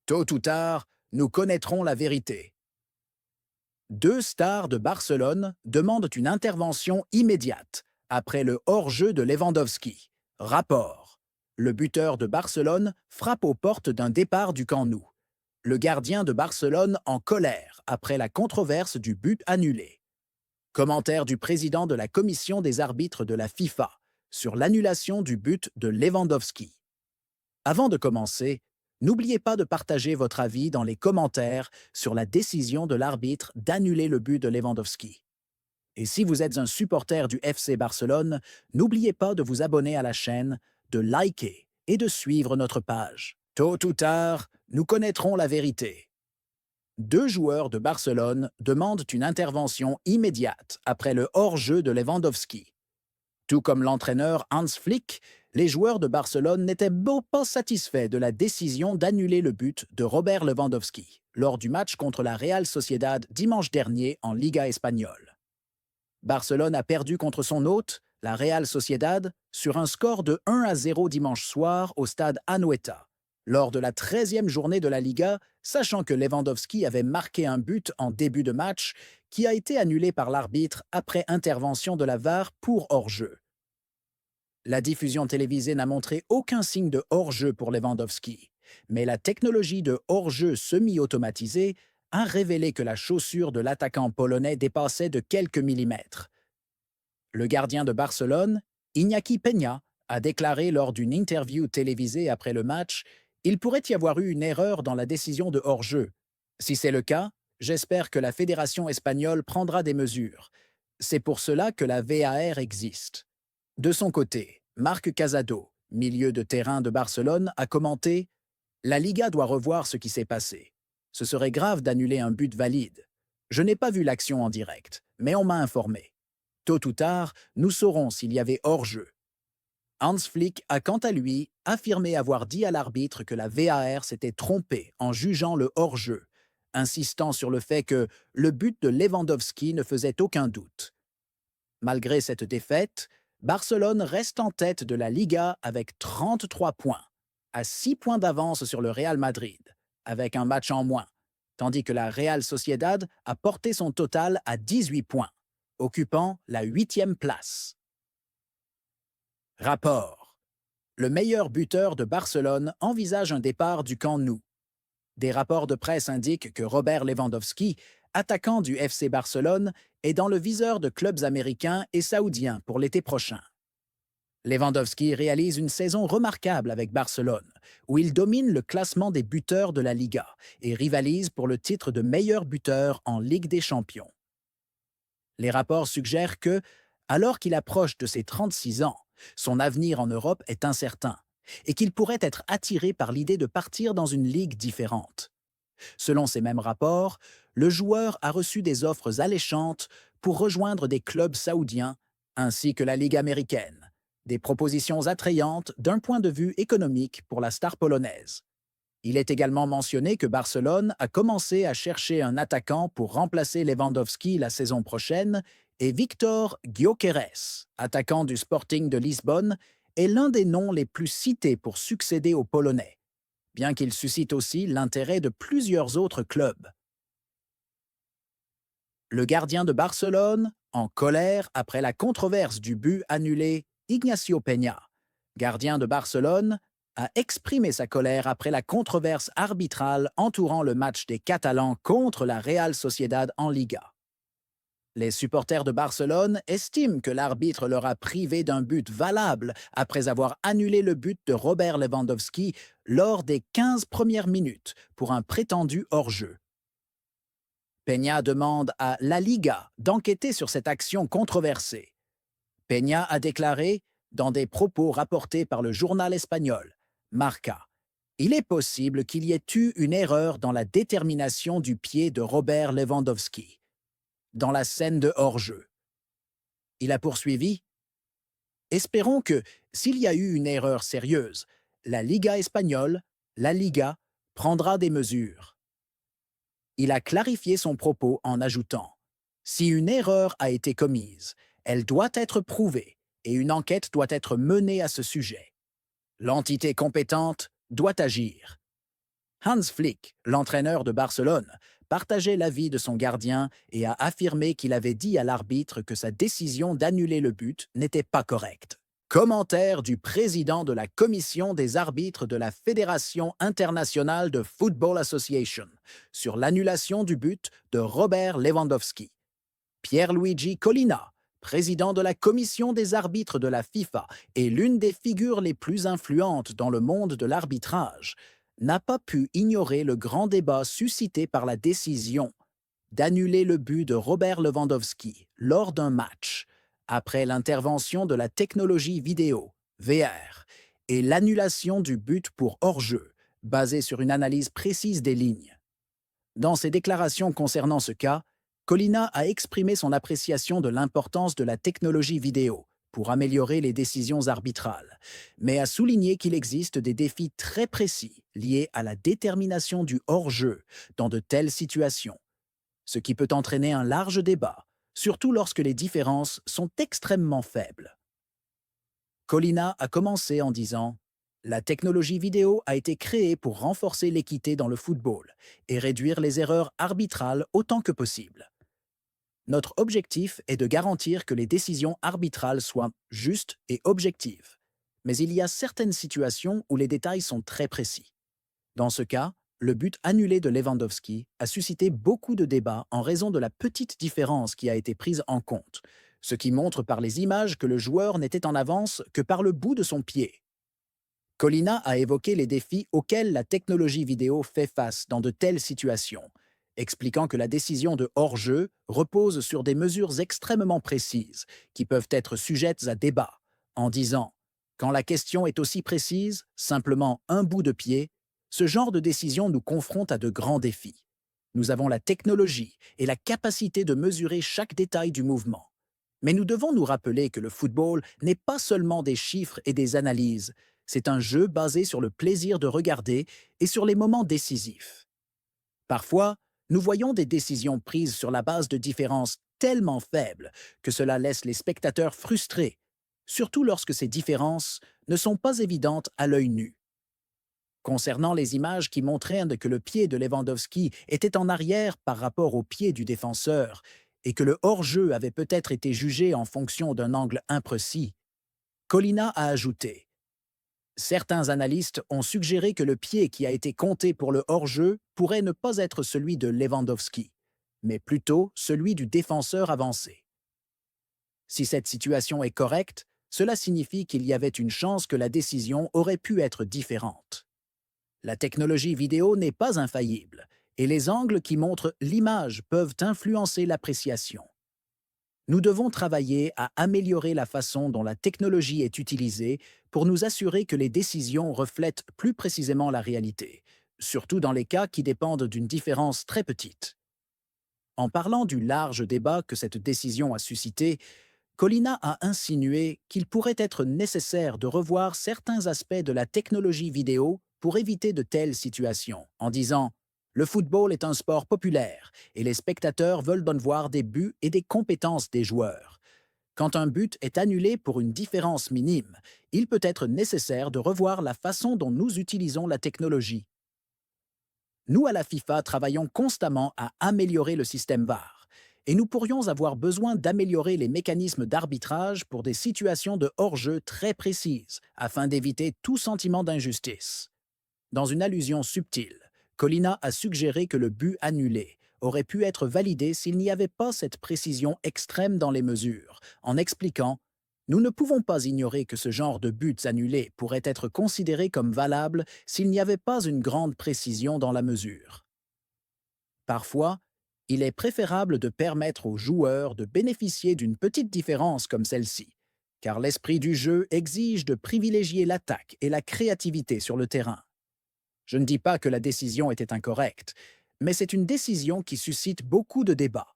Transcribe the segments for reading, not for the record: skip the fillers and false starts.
Tôt ou tard, nous connaîtrons la vérité. Deux stars de Barcelone demandent une intervention immédiate après le hors-jeu de Lewandowski. Rapport. Le buteur de Barcelone frappe aux portes d'un départ du Camp Nou. Le gardien de Barcelone en colère après la controverse du but annulé. Commentaire du président de la commission des arbitres de la FIFA sur l'annulation du but de Lewandowski. Avant de commencer, n'oubliez pas de partager votre avis dans les commentaires sur la décision de l'arbitre d'annuler le but de Lewandowski. Et si vous êtes un supporter du FC Barcelone, n'oubliez pas de vous abonner à la chaîne, de liker et de suivre notre page. Tôt ou tard, nous connaîtrons la vérité. Deux joueurs de Barcelone demandent une intervention immédiate après le hors-jeu de Lewandowski. Tout comme l'entraîneur Hans Flick, les joueurs de Barcelone n'étaient pas satisfaits de la décision d'annuler le but de Robert Lewandowski lors du match contre la Real Sociedad dimanche dernier en Liga espagnole. Barcelone a perdu contre son hôte, la Real Sociedad, sur un score de 1-0 dimanche soir au stade Anoeta, lors de la 13e journée de la Liga, sachant que Lewandowski avait marqué un but en début de match qui a été annulé par l'arbitre après intervention de la VAR pour hors-jeu. La diffusion télévisée n'a montré aucun signe de hors-jeu pour Lewandowski, mais la technologie de hors-jeu semi-automatisé a révélé que la chaussure de l'attaquant polonais dépassait de quelques millimètres. Le gardien de Barcelone, Iñaki Peña, a déclaré lors d'une interview télévisée après le match « Il pourrait y avoir eu une erreur dans la décision de hors-jeu. Si c'est le cas, j'espère que la fédération espagnole prendra des mesures. C'est pour cela que la VAR existe. » De son côté, Marc Casado, milieu de terrain de Barcelone, a commenté « La Liga doit revoir ce qui s'est passé. Ce serait grave d'annuler un but valide. Je n'ai pas vu l'action en direct, mais on m'a informé. Tôt ou tard, nous saurons s'il y avait hors-jeu. » Hans Flick a quant à lui affirmé avoir dit à l'arbitre que la VAR s'était trompée en jugeant le hors-jeu, insistant sur le fait que le but de Lewandowski ne faisait aucun doute. Malgré cette défaite, Barcelone reste en tête de la Liga avec 33 points, à 6 points d'avance sur le Real Madrid, avec un match en moins, tandis que la Real Sociedad a porté son total à 18 points, occupant la 8e place. Rapport. Le meilleur buteur de Barcelone envisage un départ du Camp Nou. Des rapports de presse indiquent que Robert Lewandowski, attaquant du FC Barcelone, est dans le viseur de clubs américains et saoudiens pour l'été prochain. Lewandowski réalise une saison remarquable avec Barcelone, où il domine le classement des buteurs de la Liga et rivalise pour le titre de meilleur buteur en Ligue des Champions. Les rapports suggèrent que, alors qu'il approche de ses 36 ans, son avenir en Europe est incertain et qu'il pourrait être attiré par l'idée de partir dans une ligue différente. Selon ces mêmes rapports, le joueur a reçu des offres alléchantes pour rejoindre des clubs saoudiens ainsi que la Ligue américaine, des propositions attrayantes d'un point de vue économique pour la star polonaise. Il est également mentionné que Barcelone a commencé à chercher un attaquant pour remplacer Lewandowski la saison prochaine et Victor Gyökeres, attaquant du Sporting de Lisbonne, est l'un des noms les plus cités pour succéder aux Polonais, bien qu'il suscite aussi l'intérêt de plusieurs autres clubs. Le gardien de Barcelone, en colère après la controverse du but annulé, Ignacio Peña, gardien de Barcelone, a exprimé sa colère après la controverse arbitrale entourant le match des Catalans contre la Real Sociedad en Liga. Les supporters de Barcelone estiment que l'arbitre leur a privé d'un but valable après avoir annulé le but de Robert Lewandowski lors des 15 premières minutes pour un prétendu hors-jeu. Peña demande à La Liga d'enquêter sur cette action controversée. Peña a déclaré, dans des propos rapportés par le journal espagnol, Marca, « Il est possible qu'il y ait eu une erreur dans la détermination du pied de Robert Lewandowski, dans la scène de hors-jeu. » Il a poursuivi, « Espérons que, s'il y a eu une erreur sérieuse, la Liga espagnole, la Liga, prendra des mesures. » Il a clarifié son propos en ajoutant « Si une erreur a été commise, elle doit être prouvée et une enquête doit être menée à ce sujet. L'entité compétente doit agir. » Hans Flick, l'entraîneur de Barcelone, partageait l'avis de son gardien et a affirmé qu'il avait dit à l'arbitre que sa décision d'annuler le but n'était pas correcte. Commentaire du président de la commission des arbitres de la Fédération internationale de Football Association sur l'annulation du but de Robert Lewandowski. Pierluigi Collina, président de la commission des arbitres de la FIFA et l'une des figures les plus influentes dans le monde de l'arbitrage, n'a pas pu ignorer le grand débat suscité par la décision d'annuler le but de Robert Lewandowski lors d'un match, après l'intervention de la technologie vidéo, VR, et l'annulation du but pour hors-jeu, basée sur une analyse précise des lignes. Dans ses déclarations concernant ce cas, Collina a exprimé son appréciation de l'importance de la technologie vidéo pour améliorer les décisions arbitrales, mais a souligné qu'il existe des défis très précis liés à la détermination du hors-jeu dans de telles situations, ce qui peut entraîner un large débat, surtout lorsque les différences sont extrêmement faibles. Collina a commencé en disant « La technologie vidéo a été créée pour renforcer l'équité dans le football et réduire les erreurs arbitrales autant que possible. Notre objectif est de garantir que les décisions arbitrales soient justes et objectives. Mais il y a certaines situations où les détails sont très précis. Dans ce cas, le but annulé de Lewandowski a suscité beaucoup de débats en raison de la petite différence qui a été prise en compte, ce qui montre par les images que le joueur n'était en avance que par le bout de son pied. Collina a évoqué les défis auxquels la technologie vidéo fait face dans de telles situations, expliquant que la décision de hors-jeu repose sur des mesures extrêmement précises qui peuvent être sujettes à débat, en disant « Quand la question est aussi précise, simplement un bout de pied, ce genre de décision nous confronte à de grands défis. Nous avons la technologie et la capacité de mesurer chaque détail du mouvement. Mais nous devons nous rappeler que le football n'est pas seulement des chiffres et des analyses, c'est un jeu basé sur le plaisir de regarder et sur les moments décisifs. Parfois, nous voyons des décisions prises sur la base de différences tellement faibles que cela laisse les spectateurs frustrés, surtout lorsque ces différences ne sont pas évidentes à l'œil nu. Concernant les images qui montraient que le pied de Lewandowski était en arrière par rapport au pied du défenseur et que le hors-jeu avait peut-être été jugé en fonction d'un angle imprécis, Collina a ajouté « Certains analystes ont suggéré que le pied qui a été compté pour le hors-jeu pourrait ne pas être celui de Lewandowski, mais plutôt celui du défenseur avancé. Si cette situation est correcte, cela signifie qu'il y avait une chance que la décision aurait pu être différente. La technologie vidéo n'est pas infaillible, et les angles qui montrent l'image peuvent influencer l'appréciation. Nous devons travailler à améliorer la façon dont la technologie est utilisée pour nous assurer que les décisions reflètent plus précisément la réalité, surtout dans les cas qui dépendent d'une différence très petite. » En parlant du large débat que cette décision a suscité, Collina a insinué qu'il pourrait être nécessaire de revoir certains aspects de la technologie vidéo pour éviter de telles situations, en disant « Le football est un sport populaire et les spectateurs veulent en voir des buts et des compétences des joueurs. Quand un but est annulé pour une différence minime, il peut être nécessaire de revoir la façon dont nous utilisons la technologie. Nous, à la FIFA, travaillons constamment à améliorer le système VAR, et nous pourrions avoir besoin d'améliorer les mécanismes d'arbitrage pour des situations de hors-jeu très précises, afin d'éviter tout sentiment d'injustice. » Dans une allusion subtile, Collina a suggéré que le but annulé aurait pu être validé s'il n'y avait pas cette précision extrême dans les mesures, en expliquant « Nous ne pouvons pas ignorer que ce genre de buts annulés pourrait être considéré comme valable s'il n'y avait pas une grande précision dans la mesure. » Parfois, il est préférable de permettre aux joueurs de bénéficier d'une petite différence comme celle-ci, car l'esprit du jeu exige de privilégier l'attaque et la créativité sur le terrain. Je ne dis pas que la décision était incorrecte, mais c'est une décision qui suscite beaucoup de débats.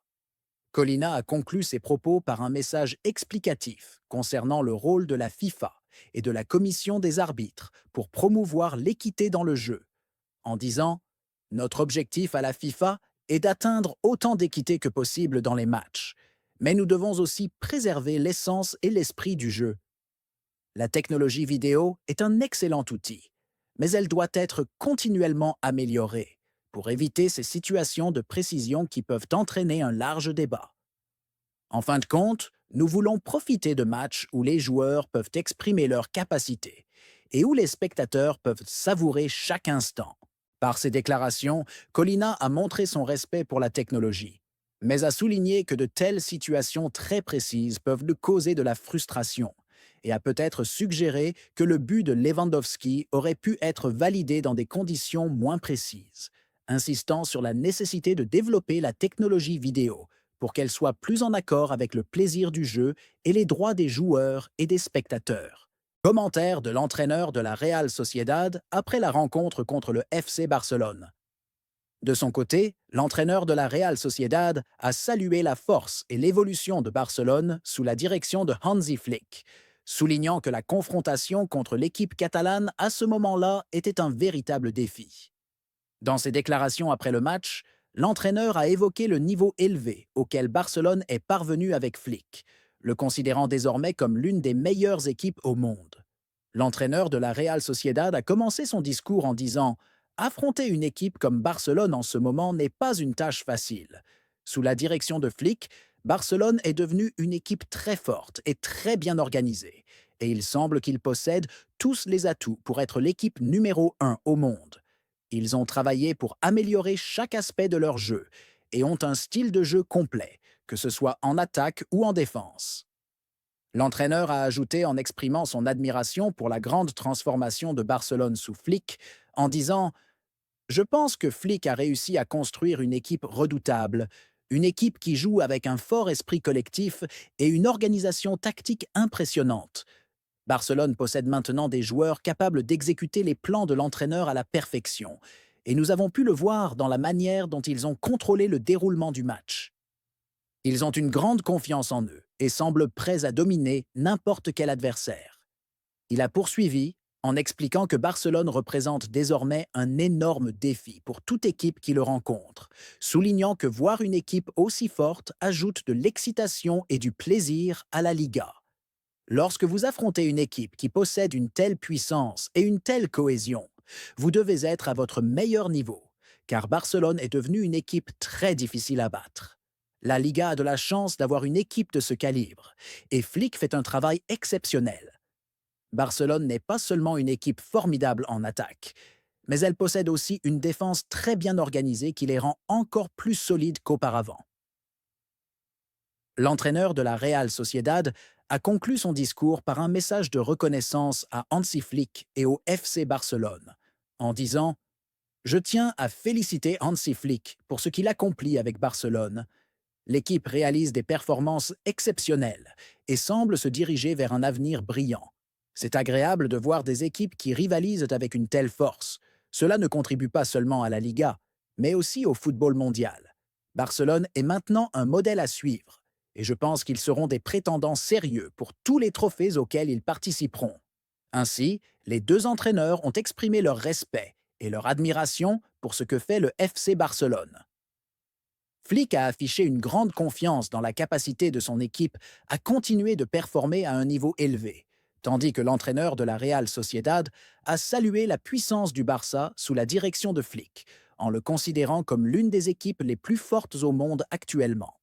Collina a conclu ses propos par un message explicatif concernant le rôle de la FIFA et de la commission des arbitres pour promouvoir l'équité dans le jeu, en disant « Notre objectif à la FIFA est d'atteindre autant d'équité que possible dans les matchs, mais nous devons aussi préserver l'essence et l'esprit du jeu. La technologie vidéo est un excellent outil, mais elle doit être continuellement améliorée pour éviter ces situations de précision qui peuvent entraîner un large débat. En fin de compte, nous voulons profiter de matchs où les joueurs peuvent exprimer leurs capacités et où les spectateurs peuvent savourer chaque instant. Par ses déclarations, Colina a montré son respect pour la technologie, mais a souligné que de telles situations très précises peuvent lui causer de la frustration et a peut-être suggéré que le but de Lewandowski aurait pu être validé dans des conditions moins précises, insistant sur la nécessité de développer la technologie vidéo pour qu'elle soit plus en accord avec le plaisir du jeu et les droits des joueurs et des spectateurs. Commentaire de l'entraîneur de la Real Sociedad après la rencontre contre le FC Barcelone. De son côté, l'entraîneur de la Real Sociedad a salué la force et l'évolution de Barcelone sous la direction de Hansi Flick, soulignant que la confrontation contre l'équipe catalane à ce moment-là était un véritable défi. Dans ses déclarations après le match, l'entraîneur a évoqué le niveau élevé auquel Barcelone est parvenu avec Flick, le considérant désormais comme l'une des meilleures équipes au monde. L'entraîneur de la Real Sociedad a commencé son discours en disant « Affronter une équipe comme Barcelone en ce moment n'est pas une tâche facile. Sous la direction de Flick, Barcelone est devenue une équipe très forte et très bien organisée, et il semble qu'ils possèdent tous les atouts pour être l'équipe numéro 1 au monde. Ils ont travaillé pour améliorer chaque aspect de leur jeu et ont un style de jeu complet, que ce soit en attaque ou en défense. » L'entraîneur a ajouté en exprimant son admiration pour la grande transformation de Barcelone sous Flick, en disant « Je pense que Flick a réussi à construire une équipe redoutable, une équipe qui joue avec un fort esprit collectif et une organisation tactique impressionnante. Barcelone possède maintenant des joueurs capables d'exécuter les plans de l'entraîneur à la perfection, et nous avons pu le voir dans la manière dont ils ont contrôlé le déroulement du match. Ils ont une grande confiance en eux et semblent prêts à dominer n'importe quel adversaire. » Il a poursuivi en expliquant que Barcelone représente désormais un énorme défi pour toute équipe qui le rencontre, soulignant que voir une équipe aussi forte ajoute de l'excitation et du plaisir à la Liga. Lorsque vous affrontez une équipe qui possède une telle puissance et une telle cohésion, vous devez être à votre meilleur niveau, car Barcelone est devenue une équipe très difficile à battre. La Liga a de la chance d'avoir une équipe de ce calibre, et Flick fait un travail exceptionnel. Barcelone n'est pas seulement une équipe formidable en attaque, mais elle possède aussi une défense très bien organisée qui les rend encore plus solides qu'auparavant. L'entraîneur de la Real Sociedad a conclu son discours par un message de reconnaissance à Hansi Flick et au FC Barcelone, en disant « Je tiens à féliciter Hansi Flick pour ce qu'il accomplit avec Barcelone. L'équipe réalise des performances exceptionnelles et semble se diriger vers un avenir brillant. C'est agréable de voir des équipes qui rivalisent avec une telle force. Cela ne contribue pas seulement à la Liga, mais aussi au football mondial. Barcelone est maintenant un modèle à suivre, et je pense qu'ils seront des prétendants sérieux pour tous les trophées auxquels ils participeront. » Ainsi, les deux entraîneurs ont exprimé leur respect et leur admiration pour ce que fait le FC Barcelone. Flick a affiché une grande confiance dans la capacité de son équipe à continuer de performer à un niveau élevé, tandis que l'entraîneur de la Real Sociedad a salué la puissance du Barça sous la direction de Flick, en le considérant comme l'une des équipes les plus fortes au monde actuellement.